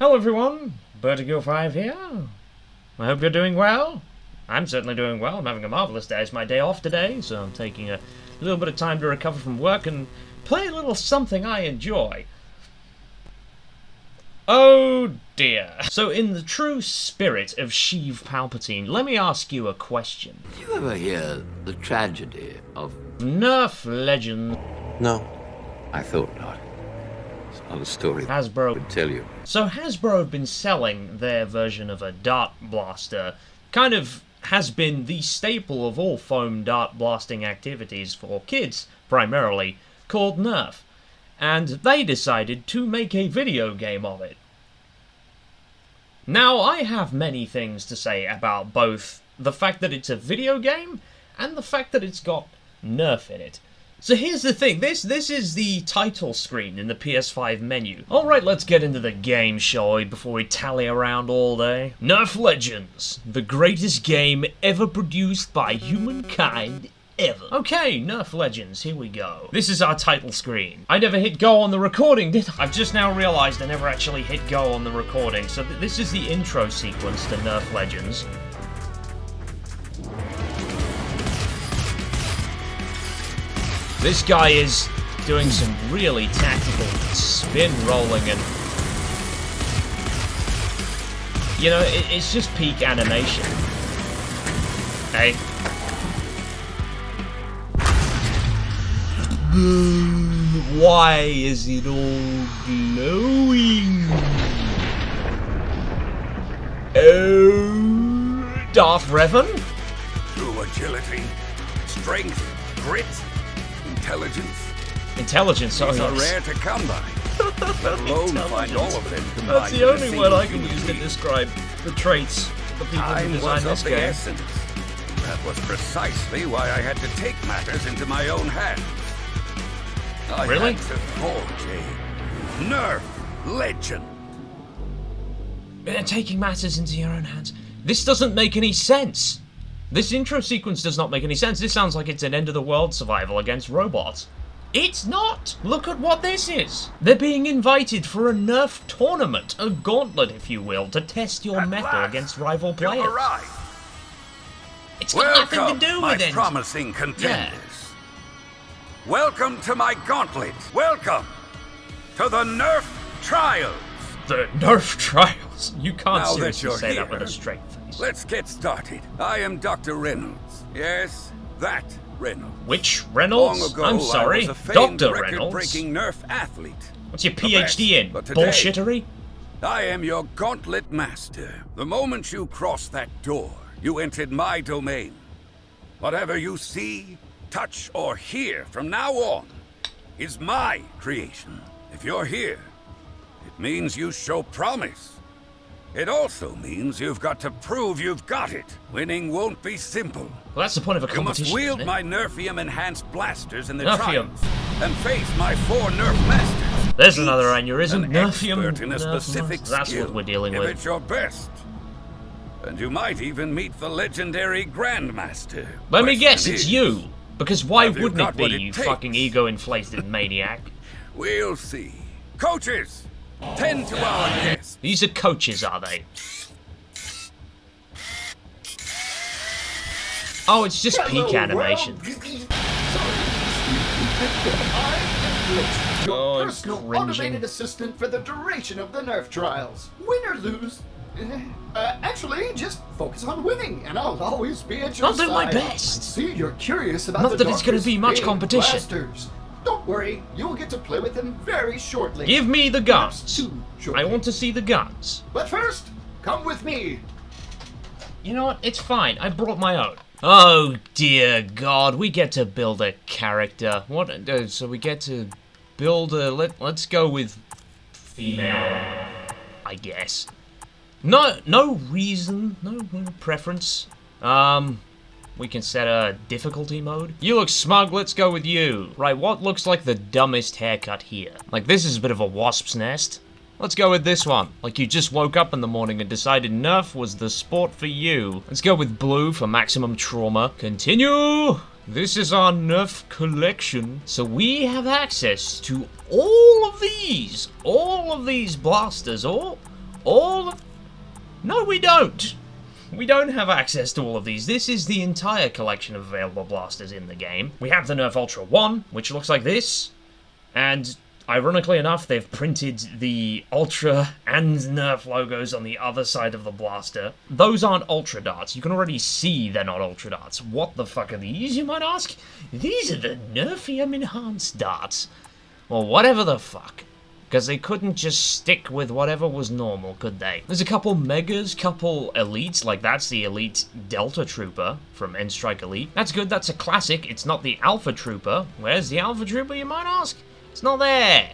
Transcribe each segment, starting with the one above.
Hello everyone, Vertigo5 here. I hope you're doing well. I'm certainly doing well. I'm having a marvelous day. It's my day off today, so I'm taking a little bit of time to recover from work and play a little something I enjoy. Oh dear. So in the true spirit of Sheev Palpatine, let me ask you a question. Did you ever hear the tragedy of Nerf Legends. No, I thought not. It's not a story Hasbro would tell you. So Hasbro have been selling their version of a dart blaster. Kind of has been the staple of all foam dart blasting activities for kids, primarily, called Nerf. And they decided to make a video game of it. Now, I have many things to say about both the fact that it's a video game and the fact that it's got Nerf in it. So here's the thing, this is the title screen in the PS5 menu. Alright, let's get into the game, shall we, before we tally around all day. Nerf Legends, the greatest game ever produced by humankind ever. Okay, Nerf Legends, here we go. This is our title screen. I never hit go on the recording, did I? I've just now realized I never actually hit go on the recording, so this is the intro sequence to Nerf Legends. This guy is doing some really tactical spin rolling and... You know, it's just peak animation. Hey. Why is it all glowing? Oh, Darth Revan? True agility, strength, grit, intelligence. Oh, These are yes. rare to come by. Let alone find all of them combined. That's the only in a word I single can use to human describe the traits of the people who Time designed was this of the game. essence. That was precisely why I had to take matters into my own hands. I Really? had to forge a Nerf Legend. Taking matters into your own hands. This doesn't make any sense. This intro sequence does not make any sense. This sounds like it's an end-of-the-world survival against robots. It's not! Look at what this is! They're being invited for a Nerf tournament, a gauntlet, if you will, to test your At mettle last, against rival You've players. arrived. It's got Welcome, nothing to do my with it! promising contenders. Welcome to my gauntlet. Welcome to the Nerf Trials. The Nerf Trials! You can't Now that seriously you're say that here, with a straight face. Let's get started. I am Dr. Reynolds. Yes, that Reynolds. Which Reynolds? Long ago, I'm sorry, I was a famed Dr. Reynolds. record-breaking Nerf athlete. What's your The PhD best, in? but today- Bullshittery? I am your gauntlet master. The moment you crossed that door, you entered my domain. Whatever you see, touch, or hear from now on is my creation. If you're here, it means you show promise. It also means you've got to prove you've got it. Winning won't be simple. Well, that's the point of a You must competition, wield isn't it? my Nerfium-enhanced blasters in the Nerfium. trials and face my 4 Nerf masters. There's Each another aneurysm. an Nerfium. expert in a Nerf specific master. That's skill. what we're dealing Give with. it your best. And you might even meet the legendary Grandmaster. Let me guess, Question it's is, you. Because why have you wouldn't it got be, what it you takes? fucking ego-inflated maniac? We'll see. Coaches, tend to our guests. These are coaches, are they? Oh, it's just peak animation. Your Oh, it's personal cringing. automated assistant for the duration of the Nerf trials. Win or lose. Actually, just focus on winning, and I'll always be at your I'll side. do my I best. see you're curious about Not the that it's gonna Doctor's be much big competition. blasters. Don't worry, you'll get to play with them very shortly. Give me the Perhaps guns. too shortly. I want to see the guns. But first, come with me. You know what? It's fine. I brought my own. Oh dear God, we get to build a character. What? So we get to build a. Let's go with female, I guess. No reason, no preference. We can set a difficulty mode. You look smug. Let's go with you. Right. What looks like the dumbest haircut here? Like this is a bit of a wasp's nest. Let's go with this one. Like you just woke up in the morning and decided Nerf was the sport for you. Let's go with blue for maximum trauma. Continue! This is our Nerf collection. So we have access to all of these blasters, all all... No, we don't. We don't have access to all of these. This is the entire collection of available blasters in the game. We have the Nerf Ultra 1, which looks like this. And, ironically enough, they've printed the Ultra and Nerf logos on the other side of the blaster. Those aren't Ultra darts. You can already see they're not Ultra darts. What the fuck are these, you might ask? These are the Nerfium Enhanced darts. Well, whatever the fuck. Because they couldn't just stick with whatever was normal, could they? There's a couple Megas, couple Elites, like that's the Elite Delta Trooper from N-Strike Elite. That's good, that's a classic. It's not the Alpha Trooper. Where's the Alpha Trooper, you might ask? It's not there.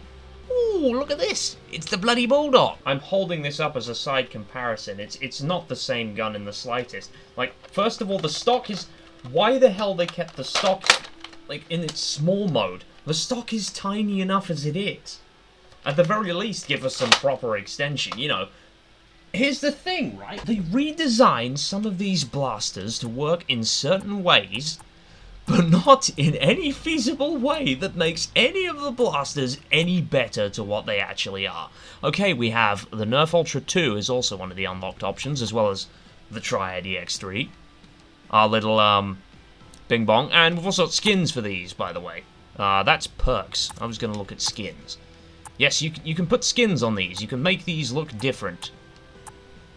Ooh, look at this. It's the bloody Bulldog. I'm holding this up as a side comparison. It's not the same gun in the slightest. Like, first of all, the stock is... Why the hell they kept the stock, like, in its small mode? The stock is tiny enough as it is. At the very least, give us some proper extension, you know. Here's the thing, right? They redesigned some of these blasters to work in certain ways, but not in any feasible way that makes any of the blasters any better to what they actually are. Okay, we have the Nerf Ultra 2 is also one of the unlocked options, as well as the Triad EX3. Our little, Bing Bong. And we've also got skins for these, by the way. That's perks. I was going to look at skins. Yes, you can put skins on these. You can make these look different.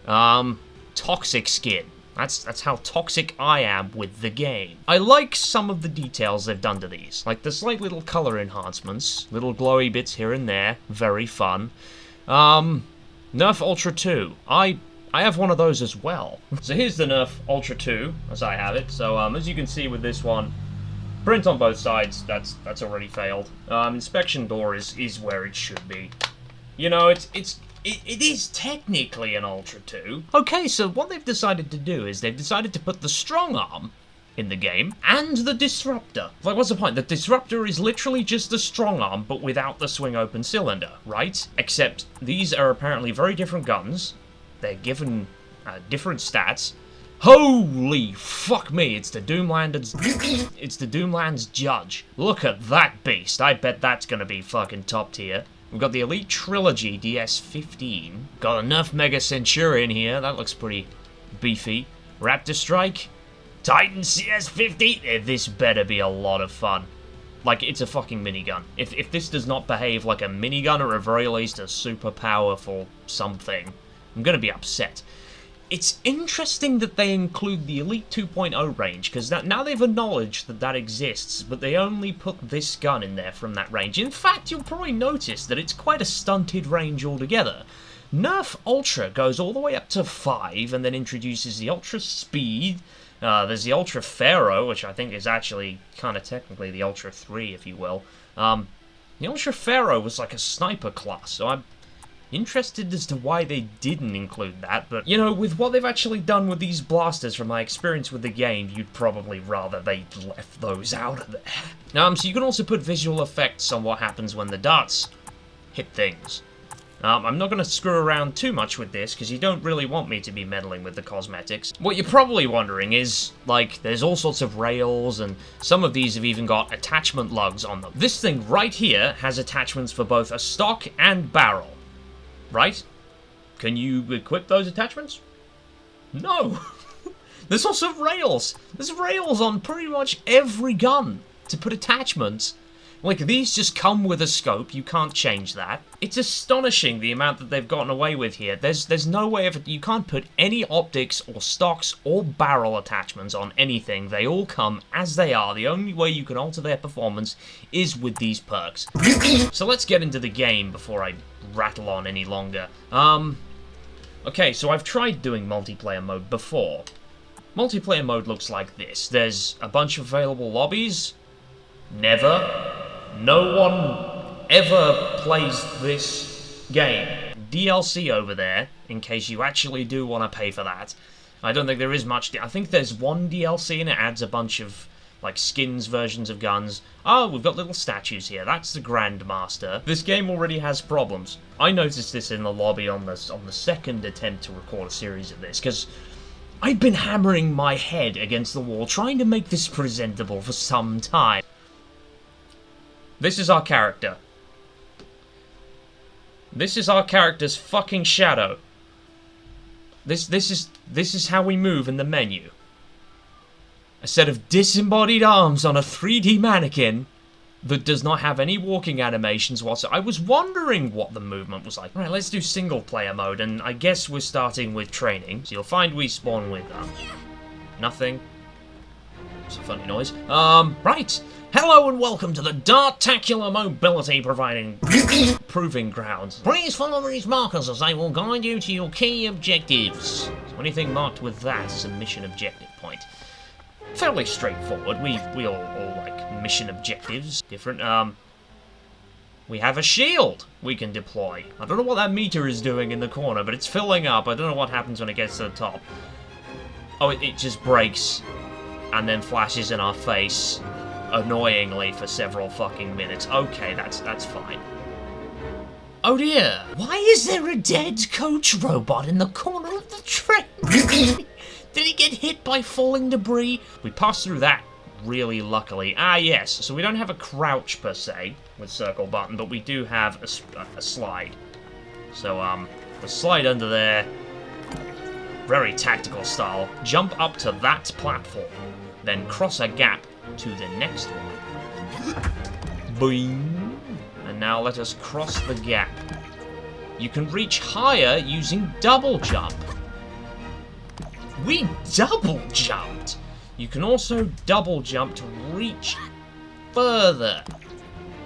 Toxic skin. That's how toxic I am with the game. I like some of the details they've done to these. Like the slight little color enhancements. Little glowy bits here and there. Very fun. Nerf Ultra 2. I have one of those as well. So here's the Nerf Ultra 2, as I have it. So, as you can see with this one, print on both sides, that's already failed. Inspection door is where it should be. You know, it is technically an Ultra 2. Okay, so what they've decided to do is they've decided to put the strong arm in the game and the disruptor. Like, what's the point? The disruptor is literally just the strong arm, but without the swing open cylinder, right? Except these are apparently very different guns. They're given different stats. Holy fuck me, it's the Doomland's Judge. Look at that beast. I bet that's gonna be fucking top tier. We've got the Elite Trilogy DS15. Got a Nerf Mega Centurion here. That looks pretty beefy. Raptor Strike. Titan CS15. This better be a lot of fun. Like, it's a fucking minigun. If this does not behave like a minigun, or at very least a super powerful something, I'm gonna be upset. It's interesting that they include the Elite 2.0 range, because now they've acknowledged that that exists, but they only put this gun in there from that range. In fact, you'll probably notice that it's quite a stunted range altogether. Nerf Ultra goes all the way up to 5, and then introduces the Ultra Speed. There's the Ultra Pharaoh, which I think is actually kind of technically the Ultra 3, if you will. The Ultra Pharaoh was like a sniper class, so I'm interested as to why they didn't include that, but, you know, with what they've actually done with these blasters, from my experience with the game, you'd probably rather they'd left those out of there. So you can also put visual effects on what happens when the darts hit things. I'm not going to screw around too much with this, because you don't really want me to be meddling with the cosmetics. What you're probably wondering is, like, there's all sorts of rails, and some of these have even got attachment lugs on them. This thing right here has attachments for both a stock and barrel. Right? Can you equip those attachments? No! There's also rails! There's rails on pretty much every gun to put attachments. Like, these just come with a scope, you can't change that. It's astonishing the amount that they've gotten away with here. There's no way of it, you can't put any optics or stocks or barrel attachments on anything. They all come as they are. The only way you can alter their performance is with these perks. So let's get into the game before I rattle on any longer. Okay, so I've tried doing multiplayer mode before. Multiplayer mode looks like this. There's a bunch of available lobbies. No one ever plays this game. DLC over there, in case you actually do want to pay for that. I don't think there is much. I think there's one DLC and it adds a bunch of, like, skins versions of guns. Oh, we've got little statues here. That's the Grandmaster. This game already has problems. I noticed this in the lobby on the second attempt to record a series of this, because I've been hammering my head against the wall trying to make this presentable for some time. This is our character. This is our character's fucking shadow. This is how we move in the menu. A set of disembodied arms on a 3D mannequin that does not have any walking animations whatsoever. I was wondering what the movement was like. Alright, let's do single player mode, and I guess we're starting with training. So you'll find we spawn with nothing. It's a funny noise. Right. Hello and welcome to the Dartacular Mobility Proving Grounds. Please follow these markers as they will guide you to your key objectives. So anything marked with that is a mission objective point. Fairly straightforward. We all like mission objectives. Different, we have a shield we can deploy. I don't know what that meter is doing in the corner, but it's filling up. I don't know what happens when it gets to the top. Oh, it just breaks and then flashes in our face annoyingly for several fucking minutes. Okay, that's fine. Oh dear. Why is there a dead coach robot in the corner of the train? Did he get hit by falling debris? We passed through that really luckily. Ah, yes. So we don't have a crouch per se with circle button, but we do have a slide. So, we'll slide under there. Very tactical style. Jump up to that platform. Then cross a gap to the next one. Boing. And now let us cross the gap. You can reach higher using double jump. We double jumped! You can also double jump to reach further.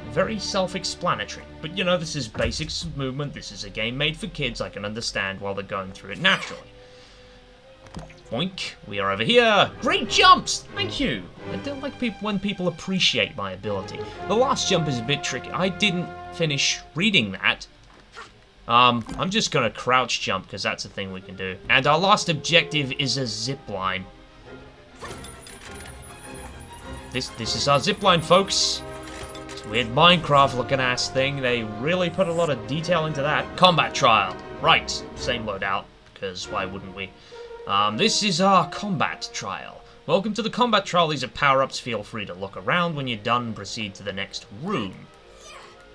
Very self-explanatory. But you know, this is basics of movement. This is a game made for kids. I can understand while they're going through it naturally. Boink. We are over here. Great jumps! Thank you. I don't like when people appreciate my ability. The last jump is a bit tricky. I didn't finish reading that. I'm just gonna crouch jump because that's a thing we can do. And our last objective is a zip line. This is our zip line, folks. It's a weird Minecraft looking ass thing. They really put a lot of detail into that. Combat trial. Right, same loadout, because why wouldn't we? This is our combat trial. Welcome to the combat trial. These are power-ups. Feel free to look around. When you're done, proceed to the next room.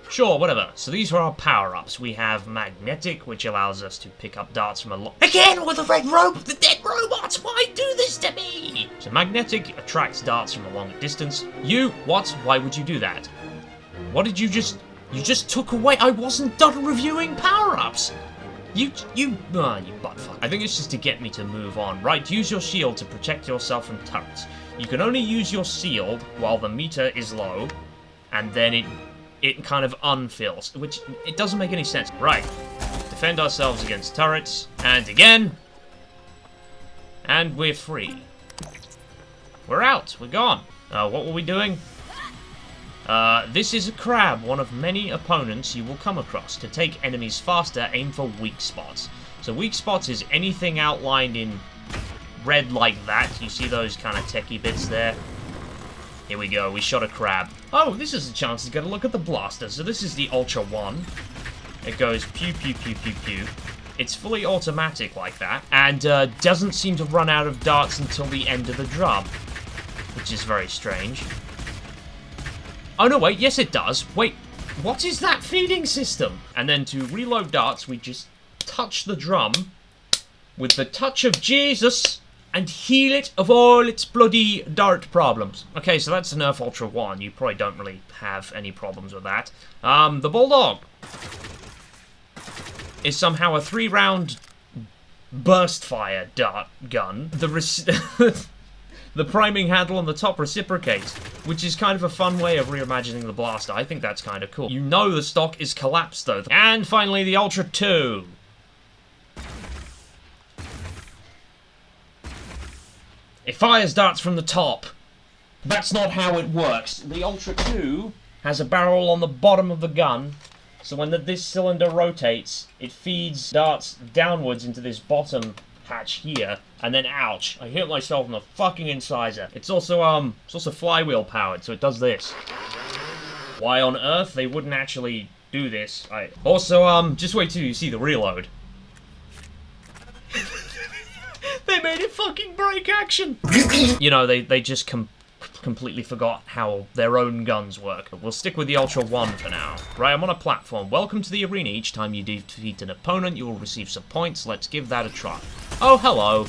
Sure, whatever. So these are our power-ups. We have magnetic, which allows us to pick up darts from a lot. Again with the red robot, the dead robots. Why do this to me? So magnetic attracts darts from a long distance. You, what? Why would you do that? What did you just? You just took away. I wasn't done reviewing power-ups. You buttfuck. I think it's just to get me to move on. Right, use your shield to protect yourself from turrets. You can only use your shield while the meter is low, and then it kind of unfills, which it doesn't make any sense. Right, defend ourselves against turrets, and again, and we're free. We're out, we're gone. What were we doing? This is a crab, one of many opponents you will come across. To take enemies faster, aim for weak spots. So weak spots is anything outlined in red like that. You see those kind of techie bits there? Here we go, we shot a crab. Oh, this is a chance to get a look at the blaster. So this is the Ultra 1. It goes pew, pew, pew, pew, pew. It's fully automatic like that, and doesn't seem to run out of darts until the end of the drum, which is very strange. Oh no, wait, yes it does. Wait, what is that feeding system? And then to reload darts, we just touch the drum with the touch of Jesus and heal it of all its bloody dart problems. Okay, so that's the Nerf Ultra 1. You probably don't really have any problems with that. The Bulldog is somehow a 3-round burst fire dart gun. The priming handle on the top reciprocates, which is kind of a fun way of reimagining the blaster. I think that's kind of cool. You know the stock is collapsed, though. And finally, the Ultra 2. It fires darts from the top. That's not how it works. The Ultra 2 has a barrel on the bottom of the gun, so when this cylinder rotates, it feeds darts downwards into this bottom hatch here, and then ouch, I hit myself in the fucking incisor. It's also flywheel powered, so it does this. Why on earth they wouldn't actually do this? Just wait till you see the reload. They made it fucking break action. You know, they just completely forgot how their own guns work. We'll stick with the Ultra 1 for now. Right, I'm on a platform. Welcome to the arena. Each time you defeat an opponent, you will receive some points. Let's give that a try. Oh, hello.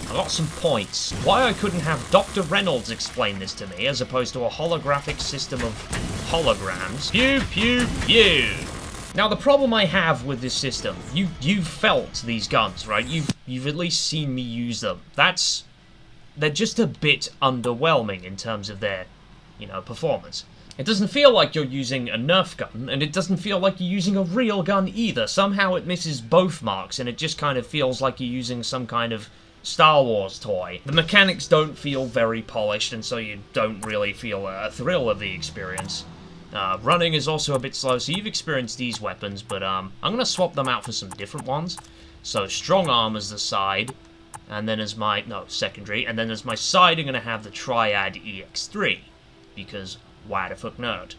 I got some points. Why I couldn't have Dr. Reynolds explain this to me, as opposed to a holographic system of holograms. Pew, pew, pew. Now, the problem I have with this system, you've felt these guns, right? You've at least seen me use them. They're just a bit underwhelming in terms of their, performance. It doesn't feel like you're using a Nerf gun, and it doesn't feel like you're using a real gun either. Somehow it misses both marks, and it just kind of feels like you're using some kind of Star Wars toy. The mechanics don't feel very polished, and so you don't really feel a thrill of the experience. Running is also a bit slow, so you've experienced these weapons, but I'm going to swap them out for some different ones. So strong arm as the side, and then as my, secondary, and then as my side I'm going to have the Triad EX3, because why the fuck not?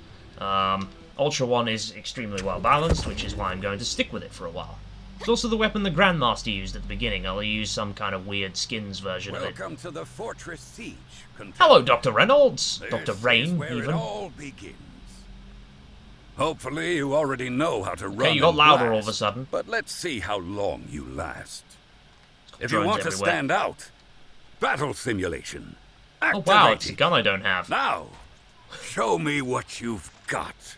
Ultra 1 is extremely well balanced, which is why I'm going to stick with it for a while. It's also the weapon the Grandmaster used at the beginning. I'll use some kind of weird skins version of it. Welcome to the Fortress Siege. Hello, Dr. Reynolds! This Dr. is Rain, where even. it all begins. Hopefully you already know how to run. Okay, you got and louder blast, all of a sudden. But let's see how long you last. If you Drones want to everywhere. stand out, battle simulation. Oh Activate wow, it's a it. gun I don't have. Now, show me what you've got.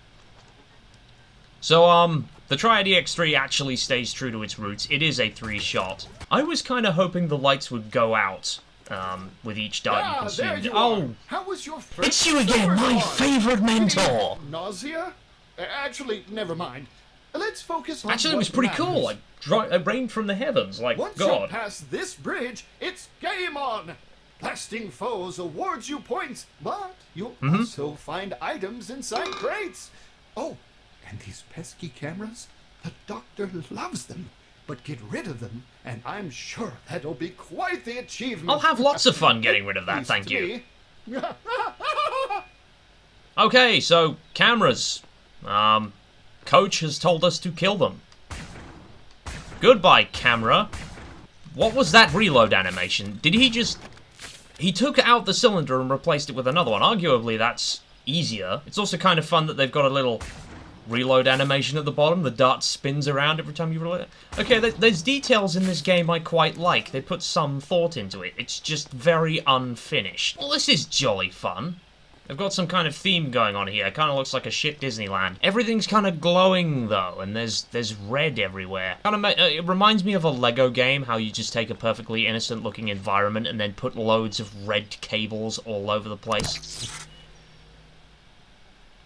So, the Triad EX3 actually stays true to its roots. It is a 3-shot. I was kind of hoping the lights would go out, with each dart you There consumed. you Oh, are. How was your first it's you again, my favorite mentor! Nausea? Actually, never mind. Let's focus on Actually, it what was pretty matters. cool. It rained from the heavens, like, Once you God. pass this bridge, it's game on! Blasting foes awards you points, but you'll also find items inside crates. Oh, and these pesky cameras? The Doctor loves them. But get rid of them, and I'm sure that'll be quite the achievement. I'll have lots of fun getting rid of that, Least thank to you. me. Okay, so, cameras. Coach has told us to kill them. Goodbye, camera. What was that reload animation? Did he just... He took out the cylinder and replaced it with another one. Arguably, that's easier. It's also kind of fun that they've got a little reload animation at the bottom. The dart spins around every time you reload it. Okay, there's details in this game I quite like. They put some thought into it. It's just very unfinished. Well, this is jolly fun. They've got some kind of theme going on here. It kind of looks like a shit Disneyland. Everything's kind of glowing, though, and there's red everywhere. It reminds me of a Lego game, how you just take a perfectly innocent-looking environment and then put loads of red cables all over the place.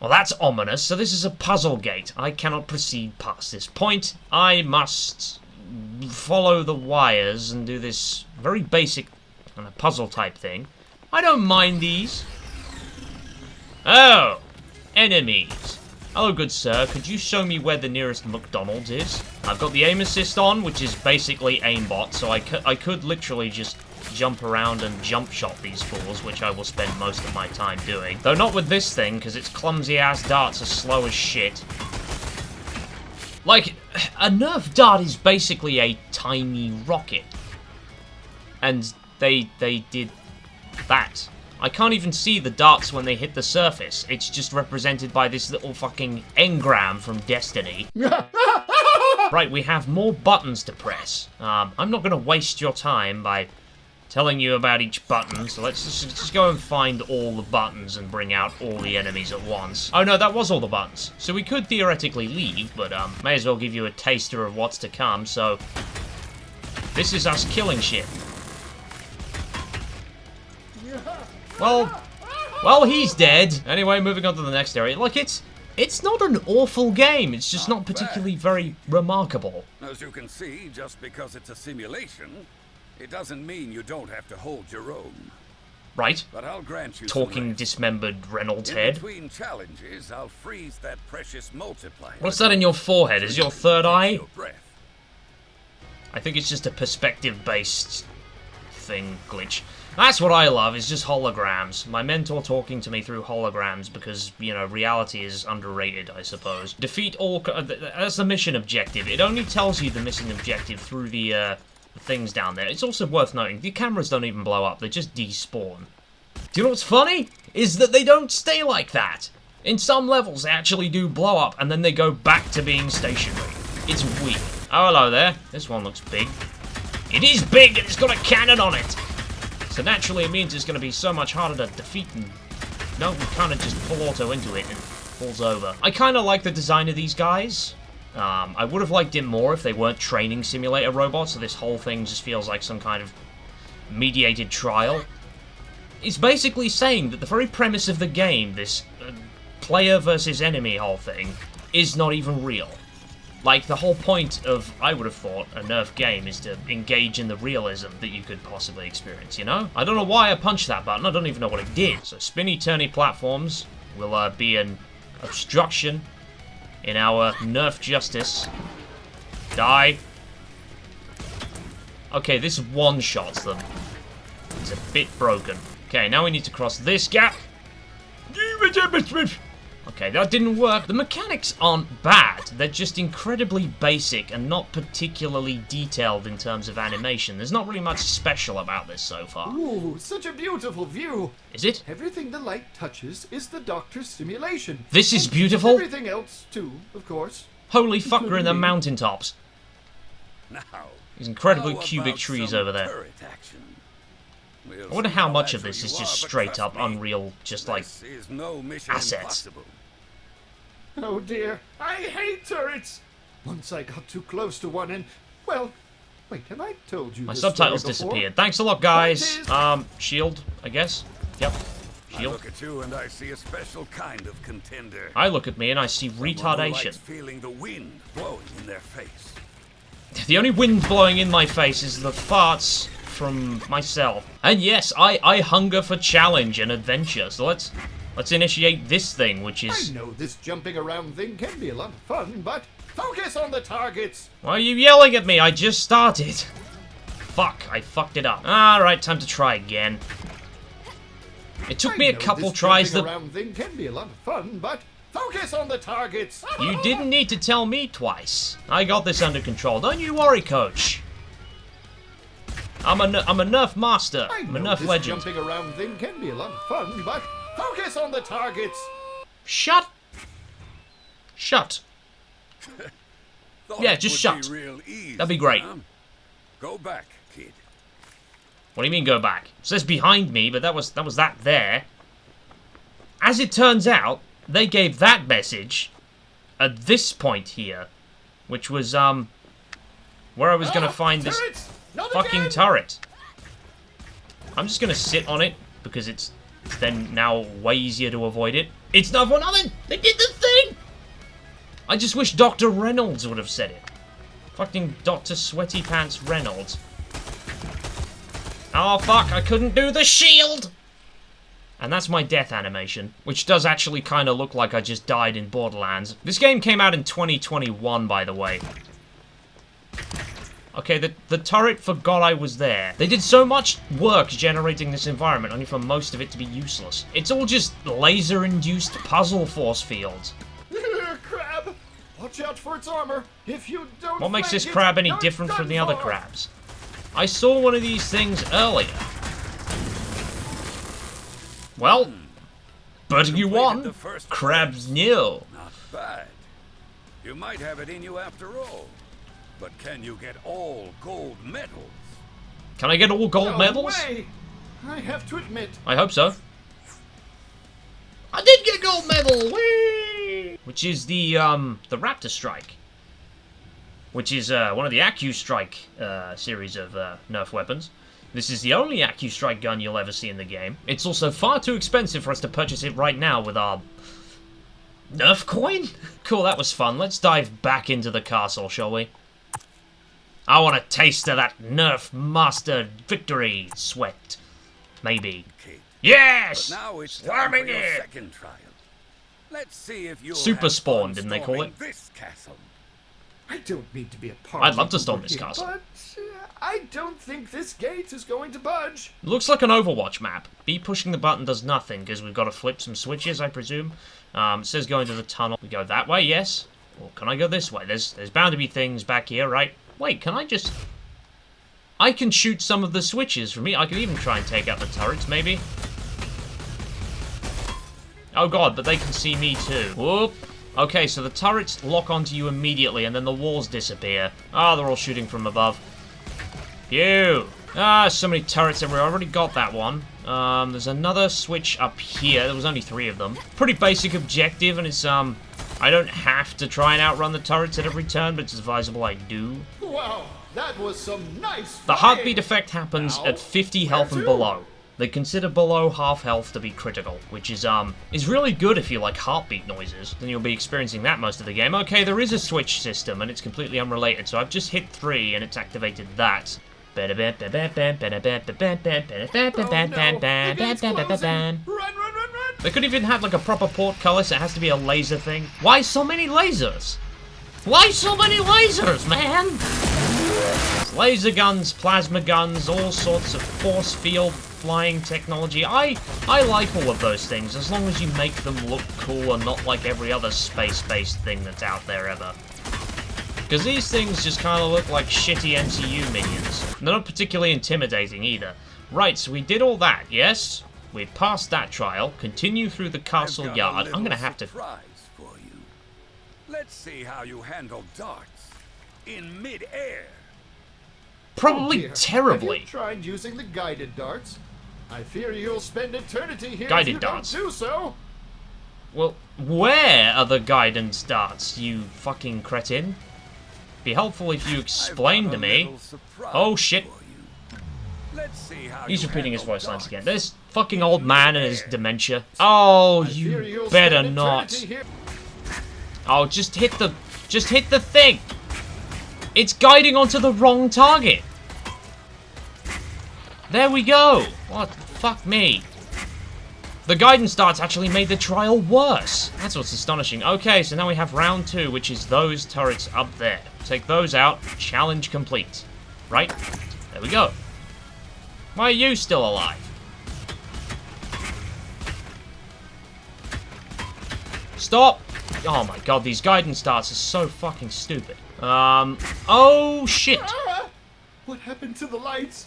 Well, that's ominous. So this is a puzzle gate. I cannot proceed past this point. I must follow the wires and do this very basic kind of puzzle-type thing. I don't mind these. Oh, enemies. Hello, good sir. Could you show me where the nearest McDonald's is? I've got the aim assist on, which is basically aimbot, so I could literally just jump around and jump shot these fools, which I will spend most of my time doing. Though not with this thing, because its clumsy-ass darts are slow as shit. Like, a Nerf dart is basically a tiny rocket. And they did that. I can't even see the darts when they hit the surface. It's just represented by this little fucking engram from Destiny. Right, we have more buttons to press. I'm not going to waste your time by telling you about each button, so let's just go and find all the buttons and bring out all the enemies at once. Oh no, that was all the buttons. So we could theoretically leave, but may as well give you a taster of what's to come, so this is us killing shit. Well, he's dead. Anyway, moving on to the next area. Like, it's not an awful game. It's just not particularly very remarkable. As you can see, just because it's a simulation, it doesn't mean you don't have to hold your own. Right? But I'll grant you Talking some dismembered Reynolds in head. between challenges, I'll freeze that precious multiplier. What's that in your forehead? Is your third eye? Your breath. I think it's just a perspective-based thing glitch. That's what I love, is just holograms. My mentor talking to me through holograms because, you know, reality is underrated, I suppose. Defeat all... That's the mission objective. It only tells you the mission objective through the things down there. It's also worth noting, the cameras don't even blow up. They just despawn. Do you know what's funny? Is that they don't stay like that. In some levels, they actually do blow up, and then they go back to being stationary. It's weird. Oh, hello there. This one looks big. It is big, and it's got a cannon on it. So naturally, it means it's going to be so much harder to defeat, and no, we kind of just full auto into it, and it falls over. I kind of like the design of these guys. I would have liked it more if they weren't training simulator robots, so this whole thing just feels like some kind of mediated trial. It's basically saying that the very premise of the game, this player versus enemy whole thing, is not even real. Like, the whole point of, I would have thought, a Nerf game is to engage in the realism that you could possibly experience, you know? I don't know why I punched that button, I don't even know what it did. So spinny-turny platforms will be an obstruction in our Nerf justice. Die. Okay, this one-shots them. It's a bit broken. Okay, now we need to cross this gap. Okay, that didn't work. The mechanics aren't bad. They're just incredibly basic and not particularly detailed in terms of animation. There's not really much special about this so far. Ooh, such a beautiful view. Is it? Everything the light touches is the doctor's simulation. This is And beautiful. Everything else, too, of course. Holy fuck, we're in the mountaintops. Now, These incredibly how cubic about trees some over there. turret action? We'll I wonder see how much of agile this is you just are, but straight trust up me, Unreal, just like this is no mission assets. impossible. Oh dear, I hate turrets. Once I got too close to one and, well, wait, have I told you My this subtitles story before? disappeared. Thanks a lot, guys. That is- Shield, I guess. Yep. I Shield. look at you and I see a special kind of contender. I look at me and I see Someone who retardation. likes feeling the wind blowing in their face. The only wind blowing in my face is the farts from myself. And yes, I hunger for challenge and adventure. So let's initiate this thing, which I is... know this jumping around thing can be a lot of fun, but focus on the targets. Why are you yelling at me? I just started. Fuck, I fucked it up. Alright, time to try again. It took me a I know couple this tries jumping to... around thing can be a lot of fun, but focus on the targets. You didn't need to tell me twice. I got this under control. Don't you worry, coach. I'm a Nerf master. I I'm a know Nerf this legend. jumping around thing can be a lot of fun, but focus on the targets. Shut. Thought Yeah, it just would shut. Be real easy, That'd be great. huh? Go back, kid. What do you mean go back? It says behind me, but that was that there. As it turns out, they gave that message at this point here, which was where I was gonna find this Turrets! Not fucking again! turret. I'm just gonna sit on it because it's then now way easier to avoid it. It's not for nothing. They did the thing. I just wish Dr. Reynolds would have said it. Fucking Dr. Sweaty Pants Reynolds. Oh fuck, I couldn't do the shield! And that's my death animation, which does actually kind of look like I just died in Borderlands. This game came out in 2021, by the way. Okay, the turret forgot I was there. They did so much work generating this environment, only for most of it to be useless. It's all just laser-induced puzzle force fields. Crab! Watch out for its armor. If you don't What makes flank this it, crab any you're different from done the other for. crabs? I saw one of these things earlier. Well, but you Completed won. the first Crabs phase. new. Not bad. You might have it in you after all. But can you get all gold medals? Can I get all gold No medals? way. I have to admit, I hope so. I did get a gold medal! Whee! Which is the Raptor Strike. Which is one of the AccuStrike series of Nerf weapons. This is the only AccuStrike gun you'll ever see in the game. It's also far too expensive for us to purchase it right now with our Nerf coin? Cool, that was fun. Let's dive back into the castle, shall we? I want a taste of that Nerf Master victory sweat. Maybe. Kid. Yes! But now it's time Slamming for your it! second trial. Let's see if you Super spawn, didn't they call it? This castle. I don't need to be a part I'd love to of storm it, this castle. But I don't think this gate is going to budge. Looks like an Overwatch map. B pushing the button does nothing, because we've got to flip some switches, I presume. It says go into the tunnel. We go that way, yes. Or can I go this way? There's bound to be things back here, right? Wait, can I just... I can shoot some of the switches from here. I can even try and take out the turrets, maybe. Oh god, but they can see me too. Whoop. Okay, so the turrets lock onto you immediately, and then the walls disappear. Ah, they're all shooting from above. Phew. Ah, so many turrets everywhere. I already got that one. There's another switch up here. There was only 3 of them. Pretty basic objective, and it's, I don't have to try and outrun the turrets at every turn, but it's advisable I do. Wow, that was some nice The fighting. heartbeat effect happens Now, at 50 health where and to? below. They consider below half health to be critical, which is really good if you like heartbeat noises. Then you'll be experiencing that most of the game. Okay, there is a switch system, and it's completely unrelated, so I've just hit 3, and it's activated that. Oh no, the gate's closing. Run, run, run, run. They could even have like a proper portcullis. It has to be a laser thing. Why so many lasers? Why so many lasers, man? Laser guns, plasma guns, all sorts of force field flying technology. I like all of those things as long as you make them look cool and not like every other space-based thing that's out there ever. Because these things just kind of look like shitty MCU minions. They're not particularly intimidating either. Right, so we did all that, yes? We passed that trial. Continue through the castle I've got yard. a I'm gonna little have to... surprise for you. Let's see how you handle darts in mid-air. Probably Oh dear. terribly. Have you tried using the guided darts? I fear you'll spend eternity here Guided if you darts. don't do so. Well, where are the guidance darts, you fucking cretin? Be helpful if you explain to me. Oh shit. He's repeating his voice lines again. This fucking old man and his dementia. Oh, I fear you you'll better spend not. eternity here. Oh, just hit the thing. It's guiding onto the wrong target. There we go. What? Fuck me. The guidance darts actually made the trial worse. That's what's astonishing. Okay, so now we have round 2, which is those turrets up there. Take those out. Challenge complete. Right? There we go. Why are you still alive? Stop! Oh my god, these guidance darts are so fucking stupid. Oh shit! Ah! What happened to the lights?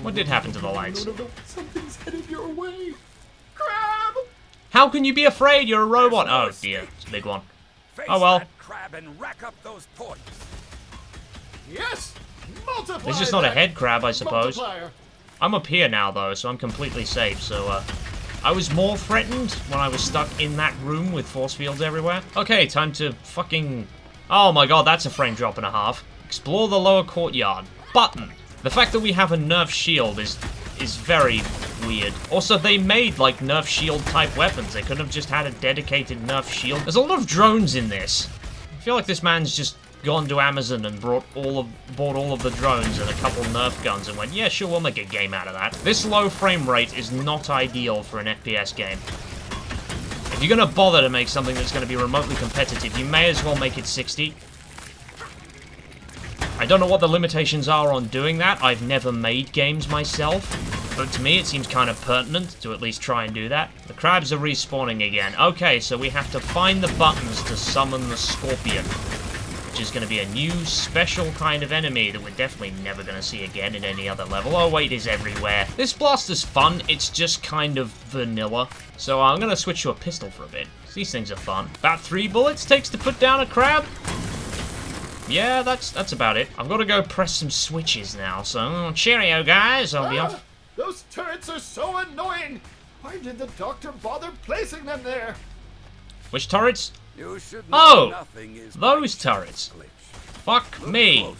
What did happen to the lights? No. Something's headed your way. Crab! How can you be afraid? You're a robot. Oh dear, it's a big one. Face Oh well. that crab and rack up those points. Yes! Multiply It's just not a that head crab, I suppose. multiplier. I'm up here now, though, so I'm completely safe, so, I was more threatened when I was stuck in that room with force fields everywhere. Okay, time to fucking... Oh my god, that's a frame drop and a half. Explore the lower courtyard. Button. The fact that we have a Nerf shield is very weird. Also, they made, like, Nerf shield-type weapons. They could have just had a dedicated Nerf shield. There's a lot of drones in this. I feel like this man's just gone to Amazon and bought all of the drones and a couple Nerf guns and went, yeah, sure, we'll make a game out of that. This low frame rate is not ideal for an FPS game. If you're gonna bother to make something that's gonna be remotely competitive, you may as well make it 60. I don't know what the limitations are on doing that. I've never made games myself, but to me it seems kind of pertinent to at least try and do that. The crabs are respawning again. Okay, so we have to find the buttons to summon the scorpion, which is going to be a new special kind of enemy that we're definitely never going to see again in any other level. Oh wait, is everywhere. This blaster's fun, it's just kind of vanilla. So I'm going to switch to a pistol for a bit. These things are fun. About 3 bullets takes to put down a crab? Yeah, that's about it. I've got to go press some switches now, so cheerio guys, I'll be off. Those turrets are so annoying! Why did the doctor bother placing them there? Which turrets? You should Oh! know nothing is Those turrets. Fuck Look me. closely.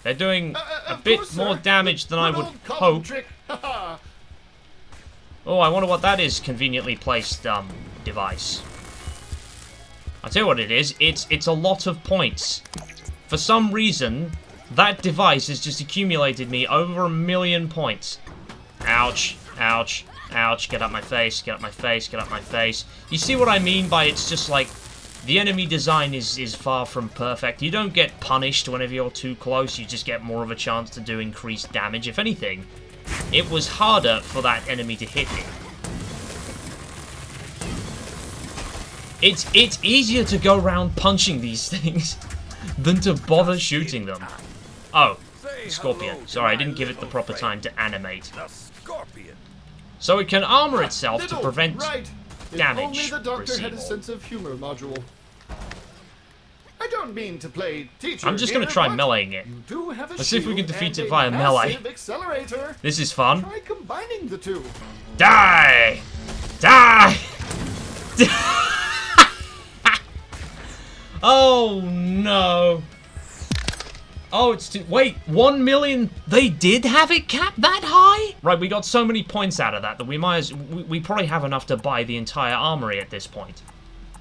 They're doing a Of bit course, more sir. damage than I Good would old column hope. trick. Haha. Oh, I wonder what that is, conveniently placed, device. I'll tell you what it is, it's a lot of points. For some reason, that device has just accumulated me over 1 million points. Ouch, ouch, ouch, get up my face, get up my face, get up my face. You see what I mean by it's just like, the enemy design is far from perfect. You don't get punished whenever you're too close, you just get more of a chance to do increased damage. If anything, it was harder for that enemy to hit me. It's easier to go around punching these things than to bother shooting them. Oh, Say Scorpion. hello to Sorry, I my didn't give it the little proper time friend, to animate. The Scorpion. So it can armor itself to Little, prevent... Right. damage If only the doctor had a receivable. sense of humor module. I don't mean to play teacher. I'm just gonna here, try but meleeing it. you do have a Let's see if we can shield defeat and it a via melee. massive accelerator. This is fun. Try combining the two. Die! Die! Oh no. Oh, it's too. Wait, 1 million. They did have it capped that high? Right, we got so many points out of that that we might as. We probably have enough to buy the entire armory at this point.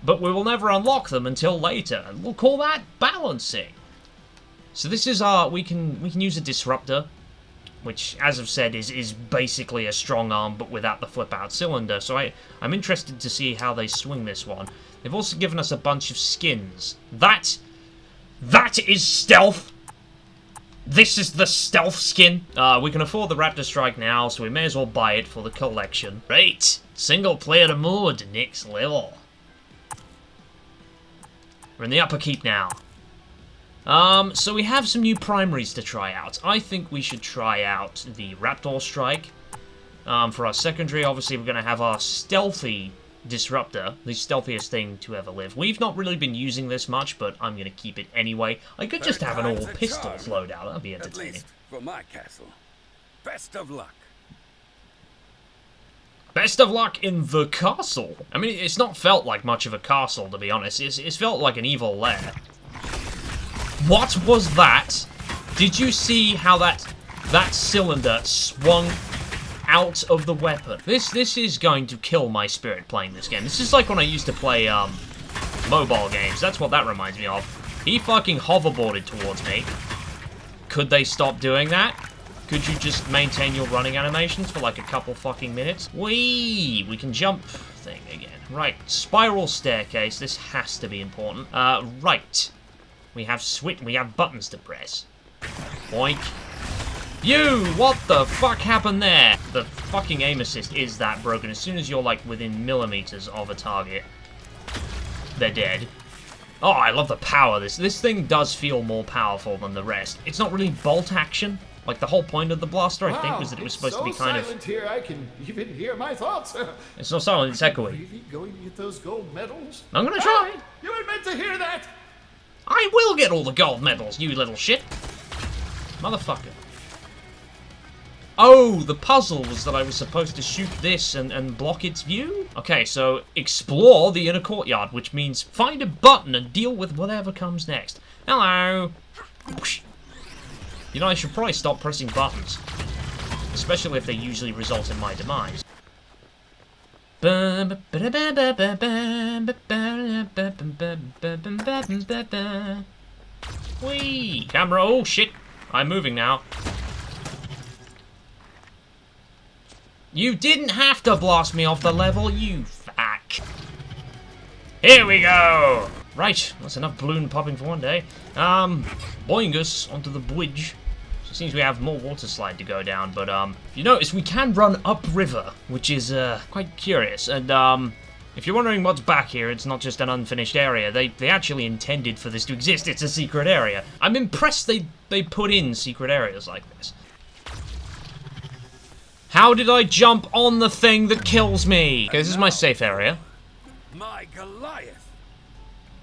But we will never unlock them until later, and we'll call that balancing. So this is our. We can use a disruptor, which, as I've said, is basically a strong arm, but without the flip-out cylinder. So I'm interested to see how they swing this one. They've also given us a bunch of skins. That is stealth. This is the stealth skin. We can afford the Raptor Strike now, so we may as well buy it for the collection. Right, single-player mode, next level. We're in the upper keep now. So we have some new primaries to try out. I think we should try out the Raptor Strike. For our secondary, obviously, we're going to have our stealthy disruptor, the stealthiest thing to ever live. We've not really been using this much, but I'm going to keep it anyway. I could just have an all pistols loadout. That'd be entertaining. At least for my castle. Best of luck. Best of luck in the castle. I mean, it's not felt like much of a castle, to be honest. It's felt like an evil lair. What was that? Did you see how that cylinder swung out of the weapon? This is going to kill my spirit playing this game. This is like when I used to play mobile games. That's what that reminds me of. He fucking hoverboarded towards me. Could they stop doing that? Could you just maintain your running animations for like a couple fucking minutes? Whee! We can jump thing again. Right, spiral staircase. This has to be important. Right. We have buttons to press. Boink. You! What the fuck happened there? The fucking aim assist is that broken. As soon as you're like within millimeters of a target, they're dead. Oh, I love the power. This thing does feel more powerful than the rest. It's not really bolt action. Like the whole point of the blaster, I think, was that it was supposed to be kind of. Silent here, I can even hear my thoughts. It's not silent. It's echoey. Really going to get those gold medals? I'm gonna try. You weren't meant to hear that. I will get all the gold medals, you little shit. Motherfucker. Oh, the puzzle was that I was supposed to shoot this and block its view? Okay, so explore the inner courtyard, which means find a button and deal with whatever comes next. Hello. You know, I should probably stop pressing buttons. Especially if they usually result in my demise. Whee! Camera, oh shit! I'm moving now. You didn't have to blast me off the level, you fuck. Here we go! Right, that's enough balloon popping for one day. Boing us onto the bridge. So it seems we have more water slide to go down, but, you notice we can run upriver, which is, quite curious. And, if you're wondering what's back here, it's not just an unfinished area. They actually intended for this to exist. It's a secret area. I'm impressed they put in secret areas like this. How did I jump on the thing that kills me? Okay, this is my safe area. My Goliath.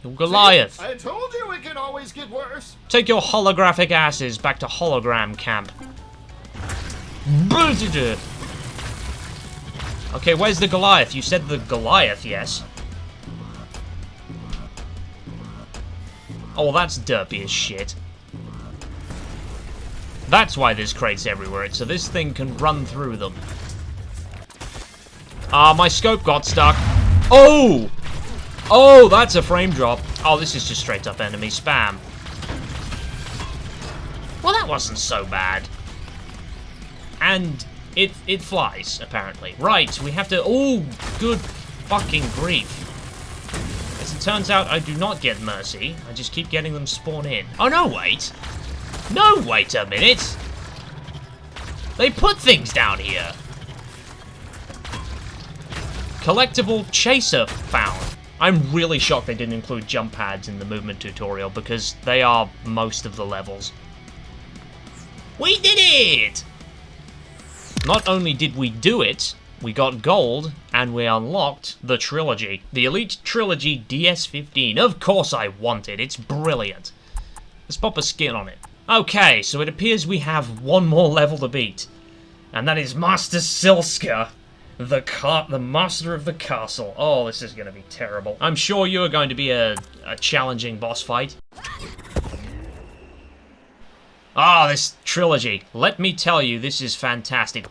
Your Goliath. See, I told you it can always get worse. Take your holographic asses back to hologram camp. Okay, where's the Goliath? You said the Goliath, yes. Oh, that's derpy as shit. That's why there's crates everywhere, so this thing can run through them. My scope got stuck. Oh! Oh, that's a frame drop. Oh, this is just straight up enemy spam. Well, that wasn't so bad. And it flies, apparently. Right, we have to... Oh, good fucking grief. As it turns out, I do not get mercy. I just keep getting them spawn in. Oh, no, wait. No, wait a minute. They put things down here. Collectible chaser found. I'm really shocked they didn't include jump pads in the movement tutorial because they are most of the levels. We did it! Not only did we do it, we got gold, and we unlocked the trilogy. The Elite Trilogy DS15. Of course I want it. It's brilliant. Let's pop a skin on it. Okay, so it appears we have one more level to beat. And that is Master Slyska, the master of the castle. Oh, this is going to be terrible. I'm sure you are going to be a challenging boss fight. Ah, this trilogy. Let me tell you, this is fantastic.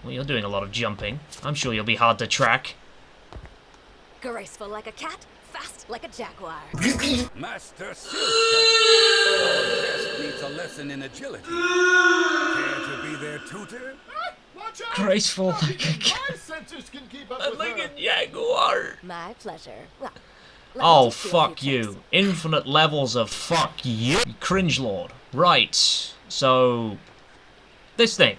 Well, you're doing a lot of jumping. I'm sure you'll be hard to track. Graceful like a cat, fast like a jaguar. Master Slyska, our guest needs a lesson in agility. Care to be their tutor? Watch out! Graceful Not like a even cat. my sensors can keep up with her. jaguar. My pleasure. Well, let me Oh, teach you a fuck few you. tricks. Infinite levels of fuck you. Cringe Lord. Right. So, this thing.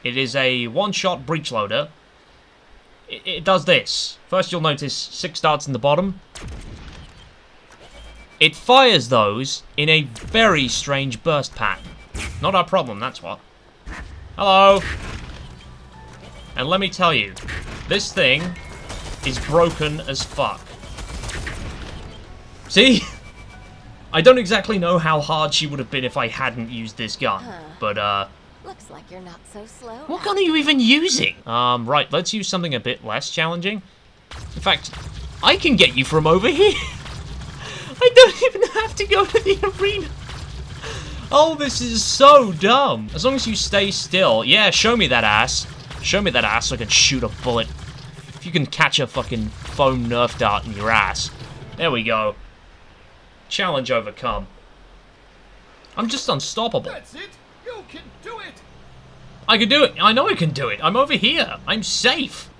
It is a one-shot breech loader. It does this. First, you'll notice 6 darts in the bottom. It fires those in a very strange burst pattern. Not our problem, that's what. Hello. And let me tell you, this thing is broken as fuck. See? I don't exactly know how hard she would have been if I hadn't used this gun. But, Looks like you're not so slow. what gun are you even using? Right, let's use something a bit less challenging. In fact, I can get you from over here. I don't even have to go to the arena. Oh, this is so dumb. As long as you stay still. Yeah, show me that ass. Show me that ass so I can shoot a bullet. If you can catch a fucking foam Nerf dart in your ass. There we go. Challenge overcome. I'm just unstoppable. That's it. You can do it. I can do it. I know I can do it. I'm over here. I'm safe.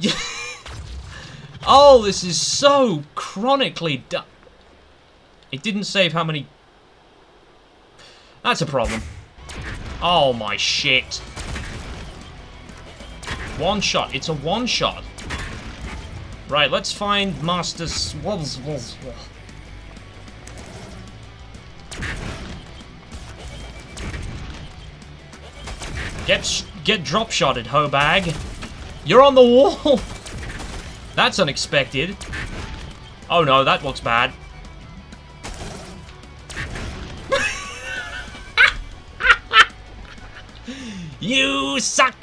Oh, this is so chronically dumb. It didn't save how many... That's a problem. Oh my shit. One shot. It's a one shot. Right, let's find Master Swabs. Get drop shotted, hoe bag. You're on the wall. That's unexpected. Oh no, that looks bad. You suck.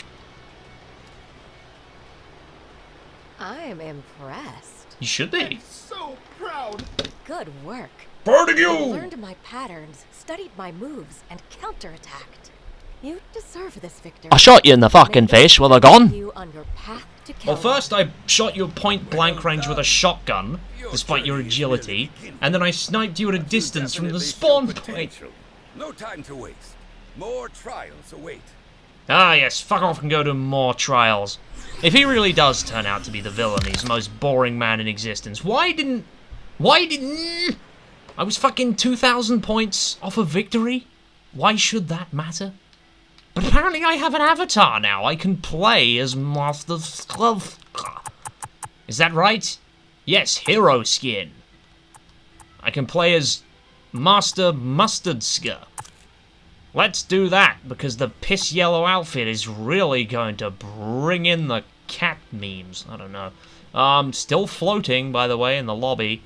I'm impressed. You should be. I'm so proud. Good work. Burning You you. learned my patterns, studied my moves, and counterattacked. You deserve this victory. I shot you in the fucking May face with a gun. you on your path to Well, Calibres. first I shot you at point blank range with a shotgun, despite your agility, and then I sniped you at a distance from the Definitely spawn show point. potential. No time to waste. More trials await. Ah yes, fuck off and go to more trials. If he really does turn out to be the villain, he's the most boring man in existence. Why didn't... I was fucking 2,000 points off a victory? Why should that matter? But apparently I have an avatar now. I can play as Master Slyska. Is that right? Yes, hero skin. I can play as Master Mustardska. Let's do that, because the piss yellow outfit is really going to bring in the cat memes. I don't know. Still floating, by the way, in the lobby.